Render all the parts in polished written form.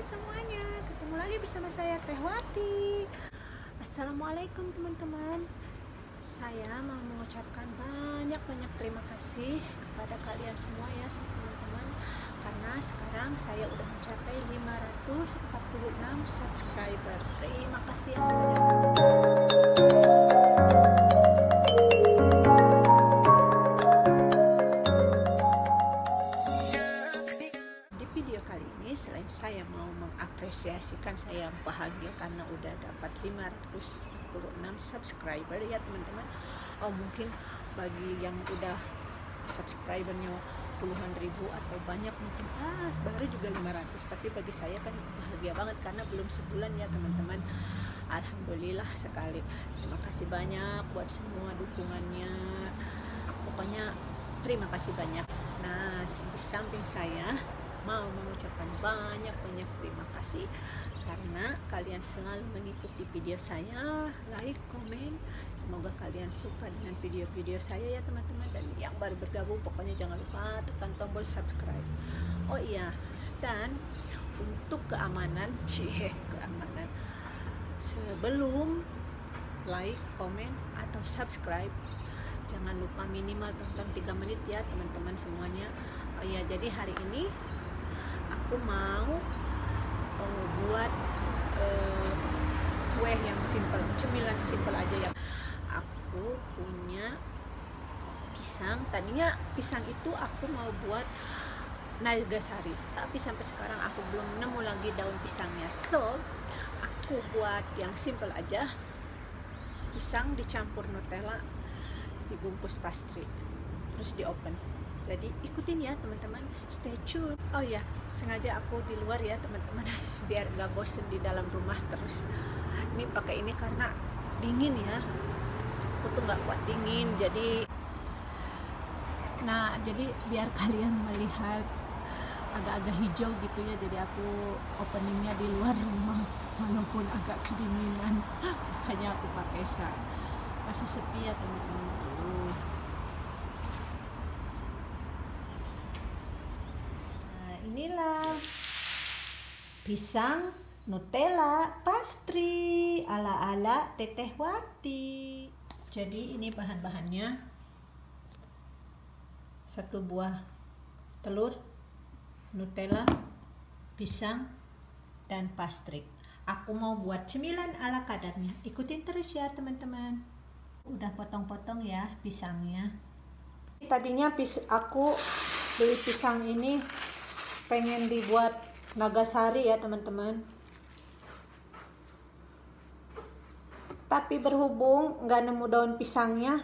semuanya, ketemu lagi bersama saya Teh Wati. Assalamualaikum teman-teman. Saya mau mengucapkan banyak-banyak terima kasih kepada kalian semua ya teman-teman, karena sekarang saya udah mencapai 546 subscriber. Terima kasih ya semuanya. Selain saya mau mengapresiasikan, saya bahagia karena udah dapat 546 subscriber ya teman-teman. Mungkin bagi yang udah subscribernya puluhan ribu atau banyak mungkin baru juga 500, tapi bagi saya kan bahagia banget karena belum sebulan ya teman-teman. Alhamdulillah sekali. Terima kasih banyak buat semua dukungannya, pokoknya terima kasih banyak. Nah, di samping saya mau mengucapkan banyak-banyak terima kasih karena kalian selalu mengikuti video saya, like, komen. Semoga kalian suka dengan video-video saya ya teman-teman, dan yang baru bergabung pokoknya jangan lupa tekan tombol subscribe. Oh iya, dan untuk keamanan sebelum like, komen atau subscribe, jangan lupa minimal tonton 3 menit ya teman-teman semuanya. Oh iya, jadi hari ini aku mau buat kue yang simple, cemilan simple aja ya. Aku punya pisang. Tadinya pisang itu aku mau buat nagasari, tapi sampai sekarang aku belum nemu lagi daun pisangnya. So, aku buat yang simple aja. Pisang dicampur Nutella, dibungkus pastry, terus di oven. Jadi ikutin ya teman-teman, stay tune. Oh ya, sengaja aku di luar ya teman-teman, biar gak bosen di dalam rumah terus. Ini pakai ini karena dingin ya, aku tuh gak kuat dingin. Jadi biar kalian melihat agak-agak hijau gitu ya, jadi aku openingnya di luar rumah walaupun agak kedinginan. Makanya aku pakai masih sepi ya teman-teman. Inilah pisang Nutella pastry ala-ala Teteh Wati. Jadi ini bahan-bahannya: 1 buah telur, Nutella, pisang, dan pastry. Aku mau buat cemilan ala kadarnya. Ikutin terus ya teman-teman. Udah potong-potong ya pisangnya. Tadinya aku beli pisang ini pengen dibuat nagasari ya teman-teman, tapi berhubung nggak nemu daun pisangnya,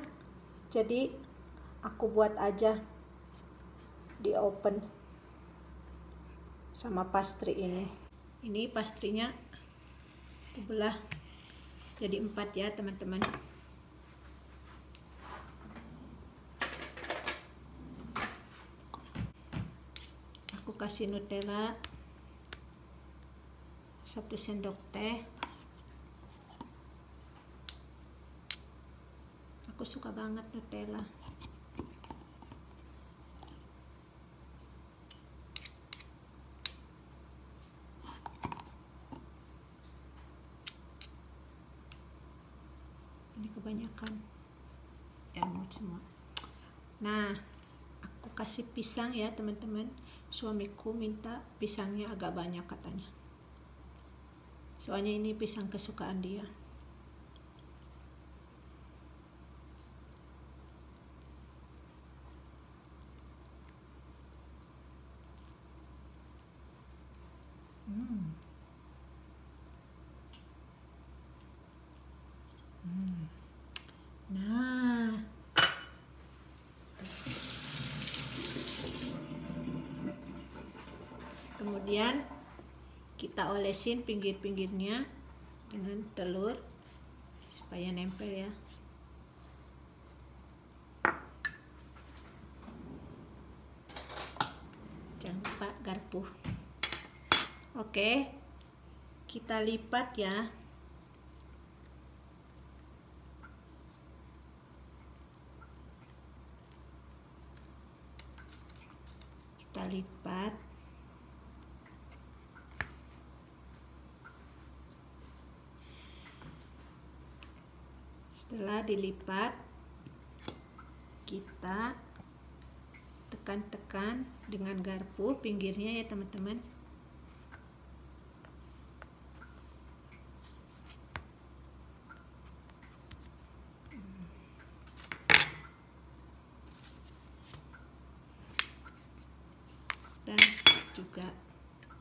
jadi aku buat aja di oven sama pastry ini. Ini pastrinya dibelah jadi 4 ya teman-teman. Aku kasih Nutella 1 sendok teh. Aku suka banget Nutella. Ini kebanyakan ya, mau semua. Nah, aku kasih pisang ya teman-teman. Suamiku minta pisangnya agak banyak katanya, soalnya ini pisang kesukaan dia. Nah, kemudian kita olesin pinggir-pinggirnya dengan telur supaya nempel ya. Jangan lupa garpu. Oke, kita lipat ya. Kita lipat Setelah dilipat, kita tekan-tekan dengan garpu pinggirnya ya teman-teman. Dan juga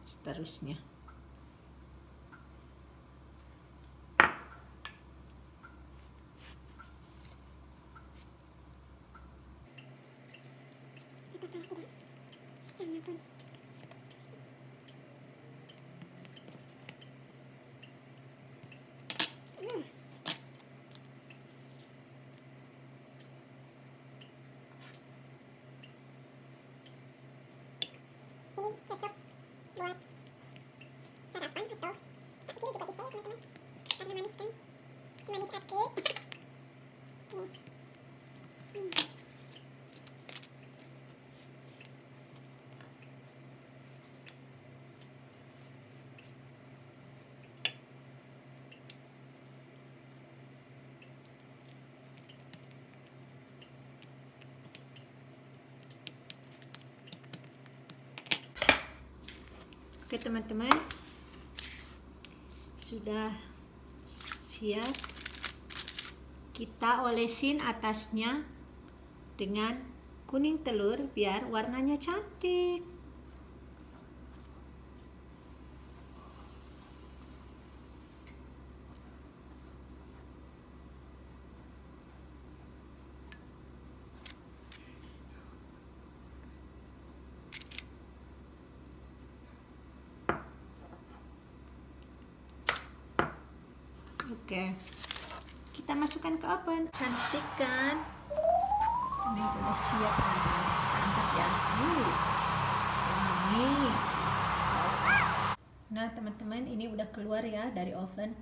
seterusnya. Ini cocok buat sarapan atau tak kecil juga bisa ya teman-teman, karena manis kan, semanis ake. Oke teman-teman, sudah siap. Kita olesin atasnya dengan kuning telur biar warnanya cantik. Oke, kita masukkan ke oven. Cantik kan? Ini udah siap teman-teman. Kita angkat ya. Ini. Nah teman-teman, ini udah keluar ya dari oven.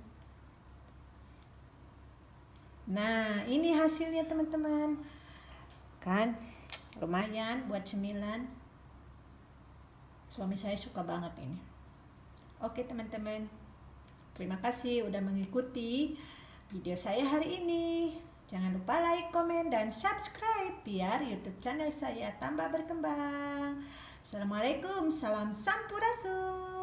Nah ini hasilnya teman-teman. Kan lumayan buat cemilan. Suami saya suka banget ini. Oke teman-teman, terima kasih udah mengikuti video saya hari ini. Jangan lupa like, komen, dan subscribe biar YouTube channel saya tambah berkembang. Assalamualaikum, salam sampurasun.